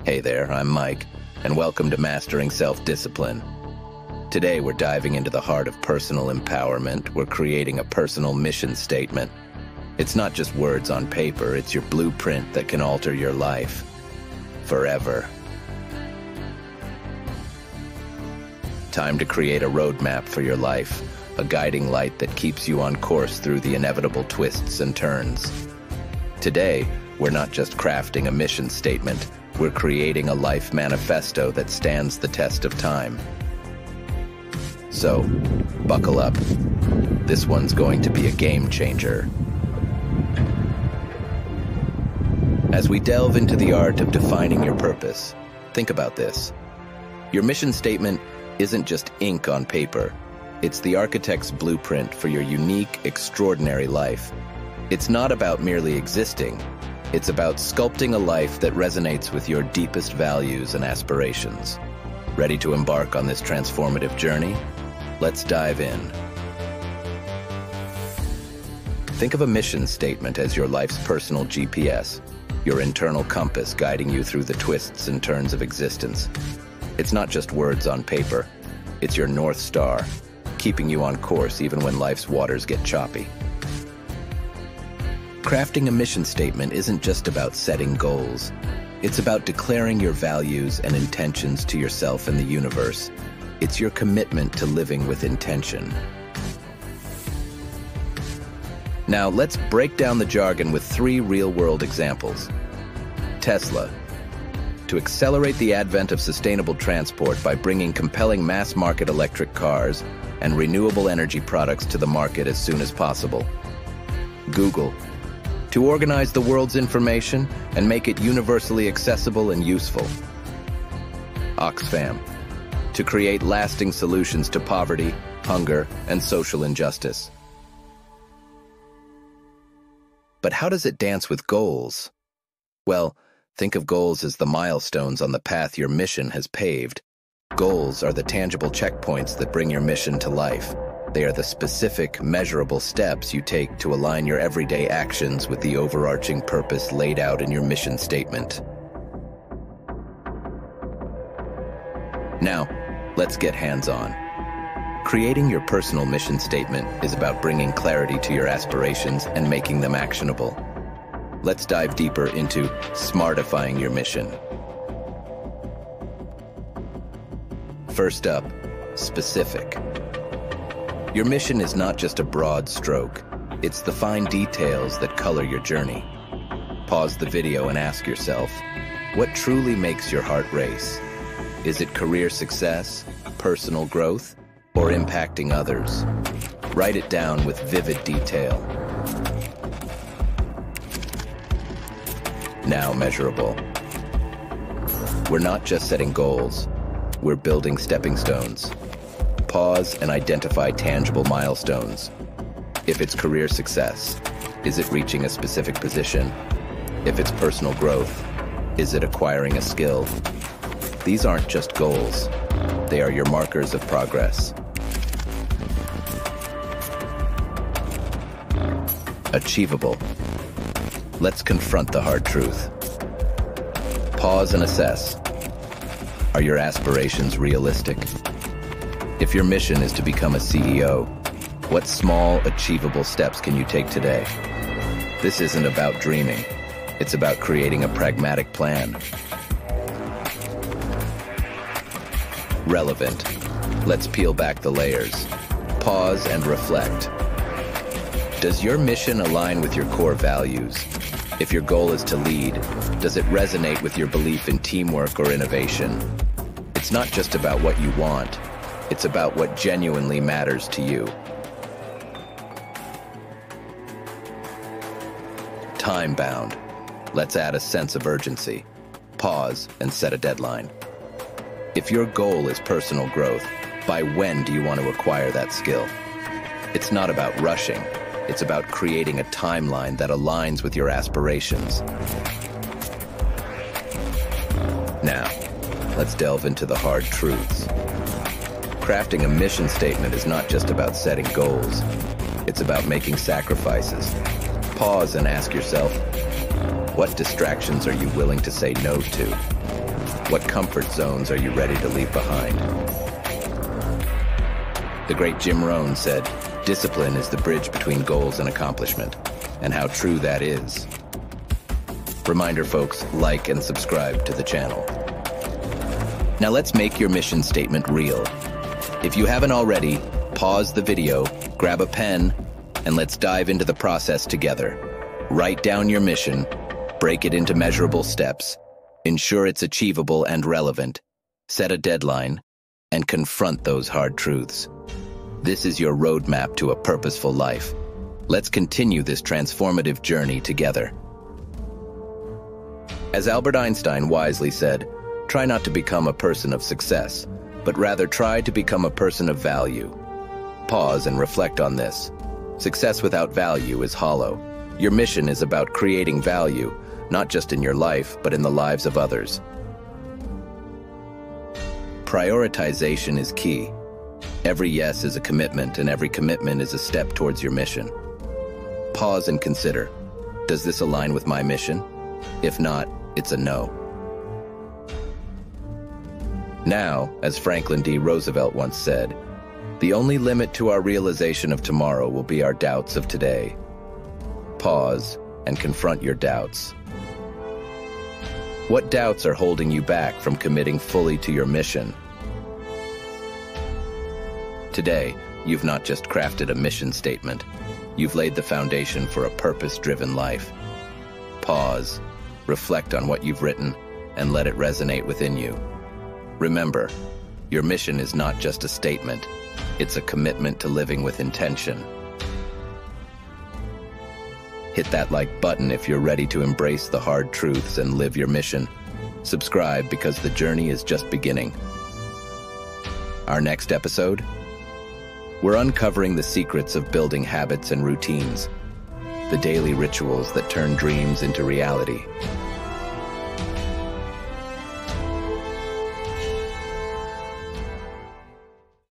Hey there, I'm Mike, and welcome to Mastering Self-Discipline. Today we're diving into the heart of personal empowerment. We're creating a personal mission statement. It's not just words on paper, it's your blueprint that can alter your life forever. Time to create a roadmap for your life, a guiding light that keeps you on course through the inevitable twists and turns. Today, we're not just crafting a mission statement, we're creating a life manifesto that stands the test of time. So, buckle up. This one's going to be a game changer. As we delve into the art of defining your purpose, think about this. Your mission statement isn't just ink on paper. It's the architect's blueprint for your unique, extraordinary life. It's not about merely existing. It's about sculpting a life that resonates with your deepest values and aspirations. Ready to embark on this transformative journey? Let's dive in. Think of a mission statement as your life's personal GPS, your internal compass guiding you through the twists and turns of existence. It's not just words on paper, it's your North Star, keeping you on course even when life's waters get choppy. Crafting a mission statement isn't just about setting goals. It's about declaring your values and intentions to yourself and the universe. It's your commitment to living with intention. Now, let's break down the jargon with 3 real-world examples. Tesla. To accelerate the advent of sustainable transport by bringing compelling mass-market electric cars and renewable energy products to the market as soon as possible. Google. To organize the world's information and make it universally accessible and useful. Oxfam. To create lasting solutions to poverty, hunger, and social injustice. But how does it dance with goals? Well, think of goals as the milestones on the path your mission has paved. Goals are the tangible checkpoints that bring your mission to life. They are the specific, measurable steps you take to align your everyday actions with the overarching purpose laid out in your mission statement. Now, let's get hands-on. Creating your personal mission statement is about bringing clarity to your aspirations and making them actionable. Let's dive deeper into smartifying your mission. First up, specific. Your mission is not just a broad stroke. It's the fine details that color your journey. Pause the video and ask yourself, what truly makes your heart race? Is it career success, personal growth, or impacting others? Write it down with vivid detail. Now measurable. We're not just setting goals, we're building stepping stones. Pause and identify tangible milestones. If it's career success, is it reaching a specific position? If it's personal growth, is it acquiring a skill? These aren't just goals. They are your markers of progress. Achievable. Let's confront the hard truth. Pause and assess. Are your aspirations realistic? If your mission is to become a CEO, what small, achievable steps can you take today? This isn't about dreaming. It's about creating a pragmatic plan. Relevant. Let's peel back the layers. Pause and reflect. Does your mission align with your core values? If your goal is to lead, does it resonate with your belief in teamwork or innovation? It's not just about what you want. It's about what genuinely matters to you. Time-bound. Let's add a sense of urgency. Pause and set a deadline. If your goal is personal growth, by when do you want to acquire that skill? It's not about rushing. It's about creating a timeline that aligns with your aspirations. Now, let's delve into the hard truths. Crafting a mission statement is not just about setting goals. It's about making sacrifices. Pause and ask yourself, What distractions are you willing to say no to? What comfort zones are you ready to leave behind? The great Jim Rohn said, "Discipline is the bridge between goals and accomplishment," and how true that is. Reminder, folks, like and subscribe to the channel. Now let's make your mission statement real. If you haven't already, pause the video, grab a pen, and let's dive into the process together. Write down your mission, break it into measurable steps, ensure it's achievable and relevant, set a deadline, and confront those hard truths. This is your roadmap to a purposeful life. Let's continue this transformative journey together. As Albert Einstein wisely said, try not to become a person of success, but rather try to become a person of value. Pause and reflect on this. Success without value is hollow. Your mission is about creating value, not just in your life, but in the lives of others. Prioritization is key. Every yes is a commitment, and every commitment is a step towards your mission. Pause and consider, does this align with my mission? If not, it's a no. Now, as Franklin D. Roosevelt once said, the only limit to our realization of tomorrow will be our doubts of today. Pause and confront your doubts. What doubts are holding you back from committing fully to your mission? Today, you've not just crafted a mission statement, you've laid the foundation for a purpose-driven life. Pause, reflect on what you've written, and let it resonate within you. Remember, your mission is not just a statement, it's a commitment to living with intention. Hit that like button if you're ready to embrace the hard truths and live your mission. Subscribe because the journey is just beginning. Our next episode? We're uncovering the secrets of building habits and routines, the daily rituals that turn dreams into reality.